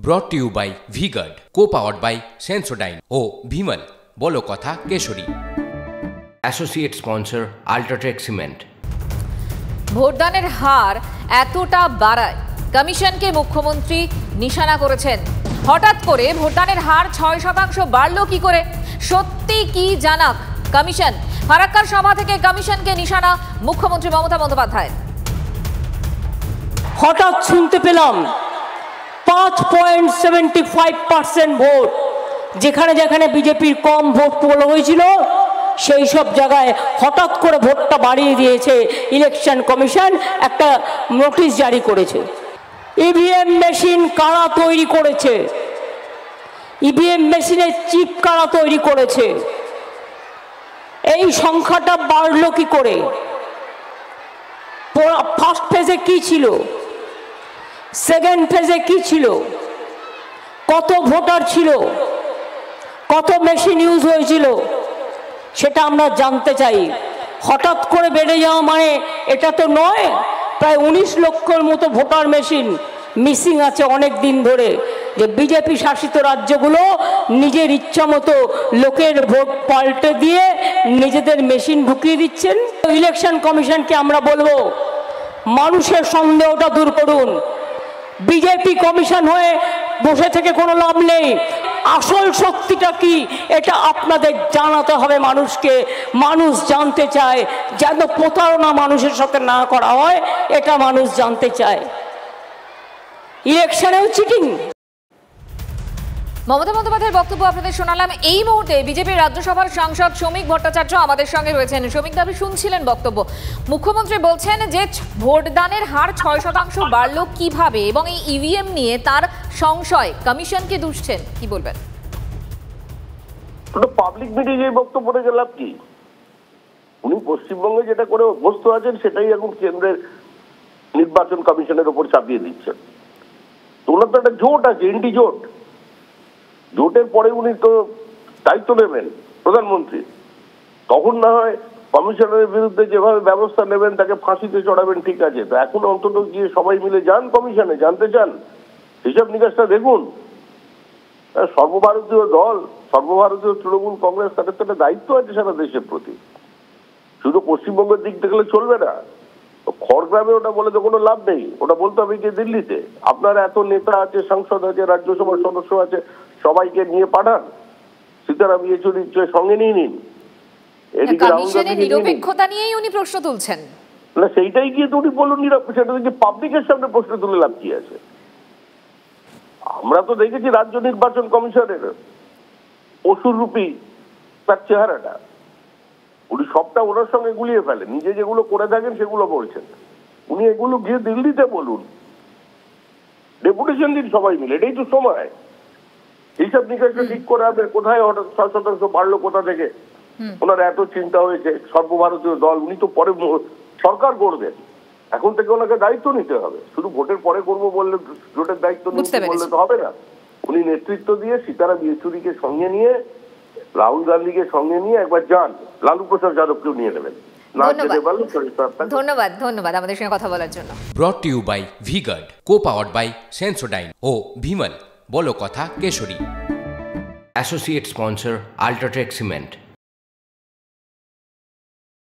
brought to you by V-Guard, co-powered by Sensodyne O Bhimal বলো কথা Keshari. Associate sponsor UltraTech cement. ভোটদানের হার এতটা বাড়ায় কমিশনকে মুখ্যমন্ত্রী নিশানা করেছেন। হঠাৎ করে ভোটদানের হার ৬% বাড়ল কি করে? সত্যি কি জানাক কমিশন? ফারাক্কার সভা থেকে কমিশনকে নিশানা মুখ্যমন্ত্রী মমতা বন্দ্যোপাধ্যায়। হঠাৎ শুনতে পেলাম 5.75% ভোট, যেখানে যেখানে বিজেপির কম ভোট পোল হয়েছিল সেই সব জায়গায় হঠাৎ করে ভোটটা বাড়িয়ে দিয়েছে ইলেকশন কমিশন, একটা নোটিশ জারি করেছে। ইভিএম মেশিন কারা তৈরি করেছে? ইভিএম মেশিনের চিপ কারা তৈরি করেছে? এই সংখ্যাটা বাড়লো কি করে? ফার্স্ট ফেজে কি ছিল, সেকেন্ড ফেজে কি ছিল, কত ভোটার ছিল, কত মেশিন ইউজ হয়েছিল, সেটা আমরা জানতে চাই। হঠাৎ করে বেড়ে যাওয়া মানে এটা তো নয়। প্রায় 19 লক্ষের মতো ভোটার মেশিন মিসিং আছে অনেক দিন ধরে, যে বিজেপি শাসিত রাজ্যগুলো নিজের ইচ্ছা মতো লোকের ভোট পাল্টে দিয়ে নিজেদের মেশিন ঢুকিয়ে দিচ্ছেন। ইলেকশন কমিশনকে আমরা বলবো, মানুষের সন্দেহটা দূর করুন। বিজেপি কমিশন হয়ে বসে থেকে কোনো লাভ নেই। আসল শক্তিটা কি এটা আপনাদের জানাতে হবে মানুষকে। মানুষ জানতে চায়, যেন প্রতারণা মানুষের সাথে না করা হয়, এটা মানুষ জানতে চায়। ইলেকশনেও চিটিং। মমতা বন্দ্যোপাধ্যায়ের বক্তব্য আপনাদের শোনালাম। এই মুহূর্তে বিজেপির রাজ্যসভার সাংসদ শ্রমিক ভট্টাচার্য আমাদের সঙ্গে রয়েছেন। শ্রমিক দাবি শুনছিলেন বক্তব্য। মুখ্যমন্ত্রী বলছেন যে ভোটদানের হার 6% বাড়লো কিভাবে, এবং এই ইভিএম নিয়ে তার সংশয়, কমিশনকে দুষছেন। কি বলবেন? পাবলিক মিটিংয়ে বক্তব্য রেখে লাভ কি? উনি পশ্চিমবঙ্গে যেটা করে অভ্যস্ত আছেন সেটাই এখন কেন্দ্রের নির্বাচন কমিশনের উপর চাপিয়ে দিচ্ছেন। তো ওনার তো একটা জোট আছে, এনডি জোট। জোটের পরে উনি তো দায়িত্ব নেবেন প্রধানমন্ত্রী, তখন না হয় কমিশনের বিরুদ্ধে যেভাবে ব্যবস্থা নেবেন তাকে ফাঁসিতে চড়াবেন, ঠিক আছে। তো এখন অন্তত গিয়ে সবাই মিলে যান কমিশনে, জানতে চান, হিসাব নিকাশটা দেখুন। সর্বভারতীয় দল, সর্বভারতীয় তৃণমূল কংগ্রেস, তাদের তো একটা দায়িত্ব আছে সারা দেশের প্রতি। শুধু পশ্চিমবঙ্গের দিক দেখলে চলবে না। খড়গ্রামে ওটা বলে তো কোনো লাভ নেই, ওটা বলতে হবে গিয়ে দিল্লিতে। আপনার এত নেতা আছে, সাংসদ আছে, রাজ্যসভার সদস্য আছে, সবাইকে নিয়ে পাঠান। সীতারাম ইয়েচুরিকে সঙ্গে নিয়ে নিন। এদিকে নিরপেক্ষতা নিয়েই উনি প্রশ্ন তুলছেন না, সেইটাই গিয়ে তো উনি বলুন সেটা থেকে পাবলিকের সামনে প্রশ্ন তুলে লাভ কি আছে? আমরা তো দেখেছি রাজ্য নির্বাচন কমিশনের অসুররূপী তার চেহারাটা। উনি সবটা ওনার সঙ্গে গুলিয়ে ফেলেন, নিজে যেগুলো করে থাকেন সেগুলো বলছেন। উনি এগুলো গিয়ে দিল্লিতে বলুন, ডেপুটেশন দিন সবাই মিলে, এটাই তো সময়। এইসব নিকাশটা ঠিক করে হবে। কোথায় হঠাৎ 6% বাড়লো, কোথা থেকে? ওনার এত চিন্তা হয়েছে, সর্বভারতীয় দল, উনি তো পরে সরকার করবেন। এখন থেকে ওনাকে দায়িত্ব নিতে হবে। শুধু ভোটের পরে করবো বললে, ভোটের দায়িত্ব নিতে বললে তো হবে না। উনি নেতৃত্ব দিয়ে সীতারাম ইয়েচুরিকে সঙ্গে নিয়ে, রাহুল গান্ধীকে সঙ্গে নিয়ে একবার যান, লালু প্রসাদ যাদবকেও নিয়ে নেবেন। ধন্যবাদ, ধন্যবাদ আমাদের সঙ্গে কথা বলার জন্য। brought to you by V-Guard, co-powered by Sensodyne O Bhimal বলো কথা Keshari. Associate sponsor UltraTech cement.